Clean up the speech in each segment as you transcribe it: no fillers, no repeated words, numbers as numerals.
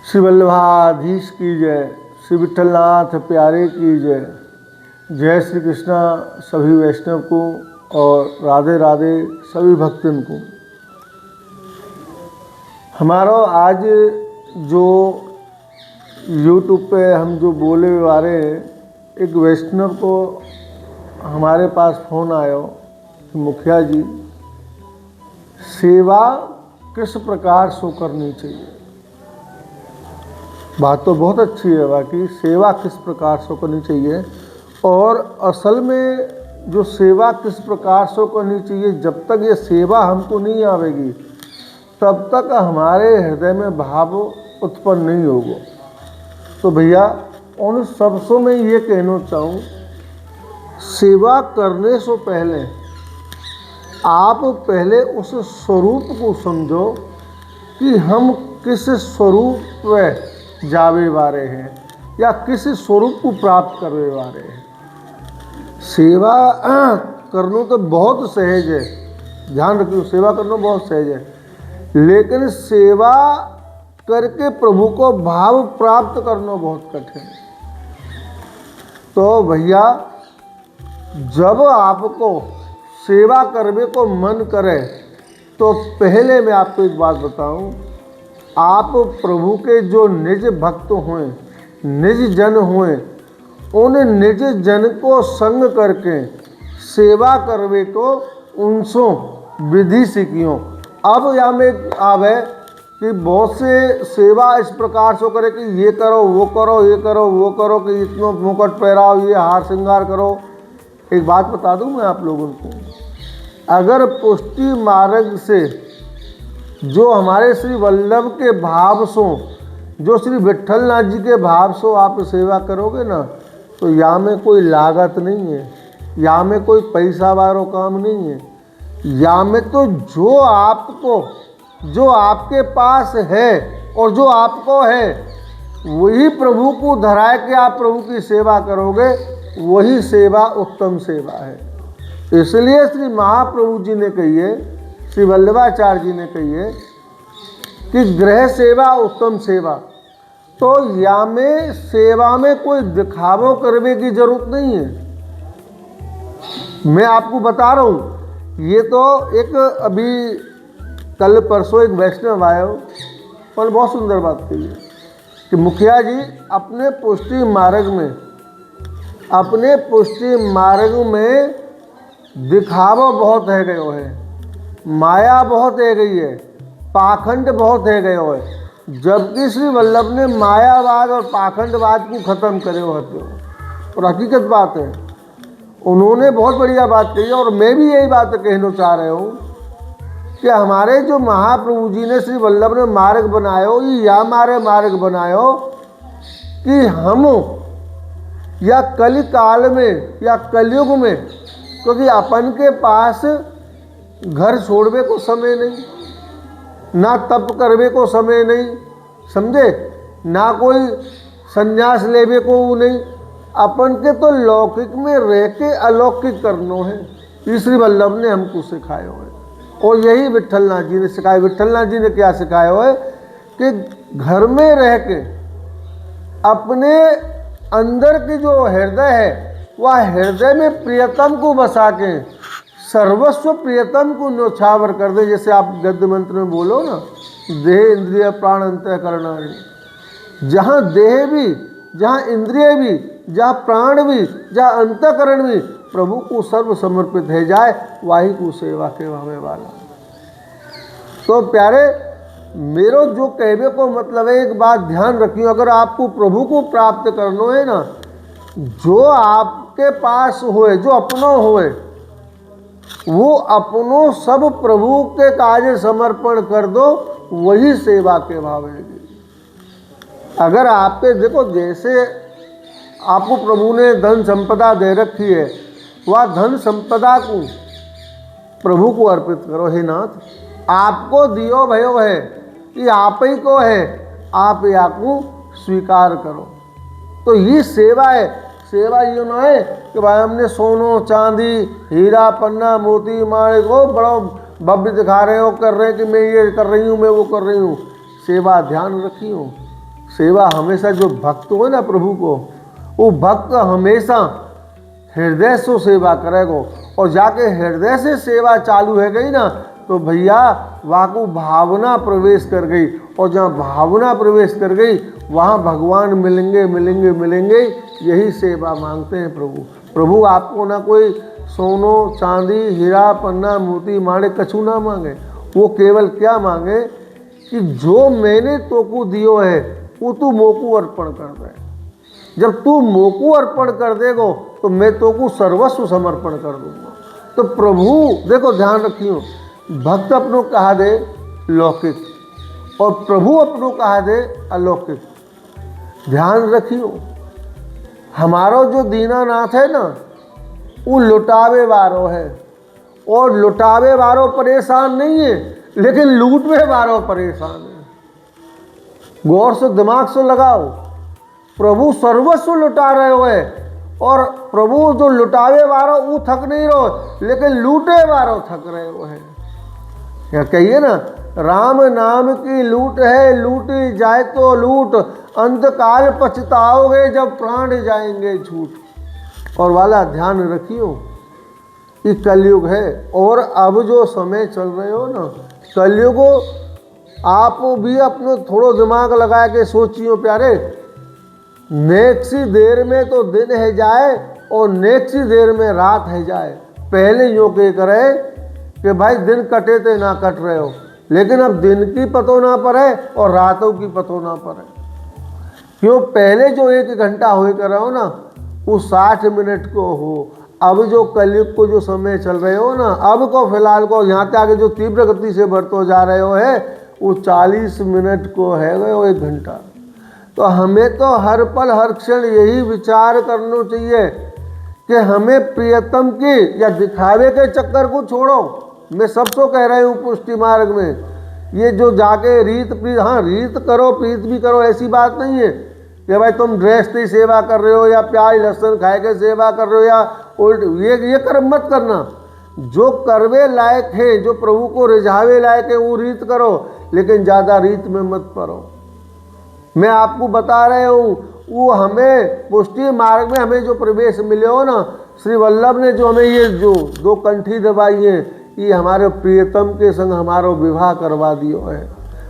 श्री वल्लभाधीश की जय, श्री विठलनाथ प्यारे की जय। जय श्री कृष्णा सभी वैष्णव को और राधे राधे सभी भक्तन को। हमारा आज जो YouTube पे हम जो बोले वाले एक वैष्णव को हमारे पास फ़ोन आयो कि मुखिया जी सेवा किस प्रकार से करनी चाहिए। बात तो बहुत अच्छी है, बाकी सेवा किस प्रकार से करनी चाहिए और असल में जो सेवा किस प्रकार से करनी चाहिए, जब तक ये सेवा हमको नहीं आवेगी तब तक हमारे हृदय में भाव उत्पन्न नहीं होगा। तो भैया उन सबसे मैं ये कहना चाहूँ, सेवा करने से पहले आप पहले उस स्वरूप को समझो कि हम किस स्वरूप में जावे वाले हैं या किस स्वरूप को प्राप्त करने वाले हैं। सेवा करना तो बहुत सहज है, ध्यान रखिए, सेवा करना बहुत सहज है, लेकिन सेवा करके प्रभु को भाव प्राप्त करना बहुत कठिन है। तो भैया जब आपको सेवा करने को मन करे तो पहले मैं आपको एक बात बताऊं, आप प्रभु के जो निज भक्त हुए, निज जन हुए, उन निज जन को संग करके सेवा करवे को उनसों विधि सीखियो। अब यहाँ में आवे कि बहुत से सेवा इस प्रकार से करे कि ये करो वो करो, ये करो वो करो, कि इतना मुकुट पहराओ, ये हार श्रृंगार करो। एक बात बता दूं मैं आप लोगों को, अगर पुष्टि मार्ग से जो हमारे श्री वल्लभ के भाव सो, जो श्री विठलनाथ जी के भाव सो आप सेवा करोगे ना, तो यहाँ में कोई लागत नहीं है, यहाँ में कोई पैसा वाला काम नहीं है। यहाँ में तो जो आपको, जो आपके पास है और जो आपको है वही प्रभु को धरा के आप प्रभु की सेवा करोगे, वही सेवा उत्तम सेवा है। इसलिए श्री महाप्रभु जी ने कही है, श्री वल्लभाचार्य जी ने कही है कि गृह सेवा उत्तम सेवा। तो या में सेवा में कोई दिखावो करने की जरूरत नहीं है। मैं आपको बता रहा हूँ, ये तो एक अभी कल परसों एक वैष्णव आया और बहुत सुंदर बात कही है कि मुखिया जी अपने पुष्टि मार्ग में दिखावा बहुत है गयो है, माया बहुत है गई है, पाखंड बहुत है गयो है। जबकि श्री वल्लभ ने मायावाद और पाखंडवाद को खत्म करे होते और हकीकत बात है, उन्होंने बहुत बढ़िया बात कही। और मैं भी यही बात कहना चाह रहा हूँ कि हमारे जो महाप्रभु जी ने श्री वल्लभ ने मार्ग बनायो, या हमारे मार्ग बनायो कि हम या कलि काल में या कलयुग में, क्योंकि अपन के पास घर छोड़ने को समय नहीं, ना तप करने को समय नहीं, समझे, ना कोई संन्यास लेवे को नहीं, अपन के तो लौकिक में रह के अलौकिक करनो है। ये श्री वल्लभ ने हमको सिखाया है और यही विठलनाथ जी ने सिखाया। विठलनाथ जी ने क्या सिखाया है कि घर में रह के अपने अंदर की जो हृदय है वह हृदय में प्रियतम को बसा के सर्वस्व प्रियतम को न्योछावर कर दे। जैसे आप गद्य मंत्र में बोलो ना, देह इंद्रिय प्राण अंतःकरण, जहाँ देह भी, जहाँ इंद्रिय भी, जहाँ प्राण भी, जहाँ अंतःकरण भी प्रभु को सर्व समर्पित है जाए, वाही को सेवा के भावे वाला। तो प्यारे मेरो जो कहने को मतलब है, एक बात ध्यान रखियो, अगर आपको प्रभु को प्राप्त करना है ना, जो आपके पास होए, जो अपनो होए, वो अपनो सब प्रभु के कार्य समर्पण कर दो, वही सेवा के भाव है। अगर आपके देखो, जैसे आपको प्रभु ने धन संपदा दे रखी है, वह धन संपदा को प्रभु को अर्पित करो। हे नाथ, आपको दियो भयो है, ये आप ही को है, आप या को स्वीकार करो। तो ये सेवा है। सेवा ये ना है कि भाई हमने सोनो चांदी हीरा पन्ना मोती माणिक को बड़ा भव्य दिखा रहे हो, कर रहे हैं कि मैं ये कर रही हूँ, मैं वो कर रही हूँ। सेवा ध्यान रखी हो सेवा हमेशा जो भक्त हो ना प्रभु को, वो भक्त हमेशा हृदय से सेवा करेगा। और जाके हृदय से सेवा चालू है गई ना तो भैया वहाँ को भावना प्रवेश कर गई, और जहाँ भावना प्रवेश कर गई वहाँ भगवान मिलेंगे मिलेंगे मिलेंगे। यही सेवा मांगते हैं प्रभु। प्रभु आपको ना कोई सोनो चांदी हीरा पन्ना मोती माणे कछु ना मांगे, वो केवल क्या मांगे कि जो मैंने तोको दियो है वो तू मोको अर्पण कर दे। जब तू मोको अर्पण कर देगो तो मैं तोको सर्वस्व समर्पण कर दूंगा। तो प्रभु देखो ध्यान रखियो, भक्त अपनों कहा दे लौकिक और प्रभु अपनों कहा दे अलौकिक। ध्यान रखियो, हमारो जो दीनानाथ है ना वो लुटावे वारो है, और लुटावे वारो परेशान नहीं है लेकिन लूटवे वारो परेशान है। गौर से दिमाग से लगाओ, प्रभु सर्वस्व लुटा रहे हो और प्रभु जो लुटावे वारो वो थक नहीं रहो लेकिन लूटे वारो थक रहे हो है। या कहिए ना, राम नाम की लूट है, लूटी जाए तो लूट, अंतकाल पछताओगे जब प्राण जाएंगे छूट। और वाला ध्यान रखियो, ये कलयुग है। और अब जो समय चल रहे हो ना, कलयुग आप भी अपने थोड़ो दिमाग लगा के सोचियो प्यारे, नेक्स्ट देर में तो दिन है जाए और नेक्स्ट देर में रात है जाए। पहले यो के करे कि भाई दिन कटे थे ना कट रहे हो, लेकिन अब दिन की पतो ना पड़े और रातों की पतो ना पड़े। क्यों? पहले जो 1 घंटा हो कर रहे हो ना वो 60 मिनट को हो। अब जो कलयुग को जो समय चल रहे हो ना, अब को फिलहाल को यहाँ तक आगे जो तीव्र गति से बढ़ते जा रहे हो है वो 40 मिनट को है गए 1 घंटा। तो हमें तो हर पल हर क्षण यही विचार करना चाहिए कि हमें प्रियतम की या दिखावे के चक्कर को छोड़ो। मैं सबको कह रहा हूँ पुष्टि मार्ग में, ये जो जाके रीत प्रीत, हाँ रीत करो प्रीत भी करो, ऐसी बात नहीं है कि भाई तुम ड्रेस की सेवा कर रहे हो या प्याज लहसुन खाए के सेवा कर रहे हो या उल्ट, ये कर्म मत करना। जो करवे लायक है, जो प्रभु को रिझावे लायक है वो रीत करो, लेकिन ज़्यादा रीत में मत पड़ो। मैं आपको बता रहे हूँ, वो हमें पुष्टि मार्ग में हमें जो प्रवेश मिले हो ना, श्री वल्लभ ने जो हमें ये जो 2 कंठी दबाई है, ये हमारे प्रियतम के संग हमारो विवाह करवा दियो है,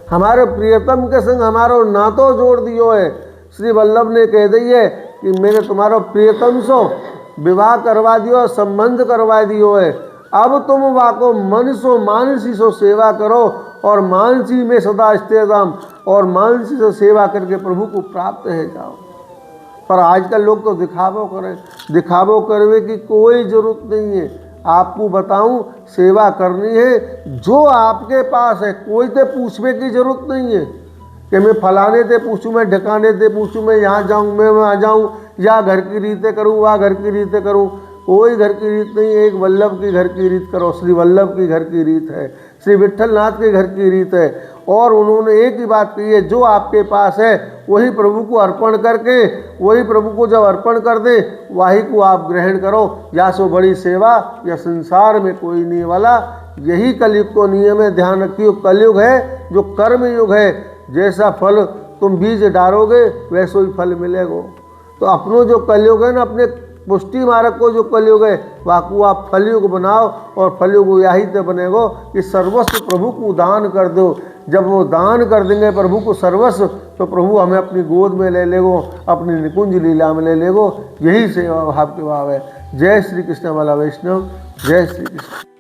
हमारे प्रियतम के संग हमारो नातो जोड़ दियो है। श्री वल्लभ ने कह दी है कि मैंने तुम्हारो प्रियतम सो विवाह करवा दियो, संबंध करवा दियो है। अब तुम वाको मन सो मानसी सो सेवा करो और मानसी में सदा स्थिरम, और मानसी से सेवा करके प्रभु को प्राप्त है जाओ। पर आजकल लोग तो दिखावो करें, दिखावो करने की कोई ज़रूरत नहीं है। आपको बताऊं, सेवा करनी है जो आपके पास है, कोई तो पूछने की ज़रूरत नहीं है कि मैं फलाने से पूछूं, मैं ढकाने से पूछूं, मैं यहाँ जाऊँ, मैं वहाँ जाऊँ, या घर की रीतें करूँ, वहाँ घर की रीतें करूँ। कोई घर की रीत नहीं है, एक वल्लभ की घर की रीत करो। श्री वल्लभ की घर की रीत है, श्री विट्ठलनाथ के घर की रीत है। और उन्होंने एक ही बात कही है, जो आपके पास है वही प्रभु को अर्पण करके, वही प्रभु को जब अर्पण कर दे वही को आप ग्रहण करो। या सो बड़ी सेवा या संसार में कोई नहीं वाला। यही कलयुग को नियम है, ध्यान रखियो। कलयुग है जो कर्म युग है, जैसा फल तुम बीज डालोगे वैसो ही फल मिलेगा। तो अपनों जो कलयुग है ना, अपने पुष्टि मार्ग को जो कलयुग है वाकू आप फलयुग बनाओ, और फलयुग यही तो बनेगो कि सर्वस्व प्रभु को दान कर दो। जब वो दान कर देंगे प्रभु को सर्वस्व, तो प्रभु हमें अपनी गोद में ले लेगो, अपनी निकुंज लीला में ले लेगो। यही सेवा भाव के भाव है। जय श्री कृष्ण वाला वैष्णव, जय श्री कृष्ण।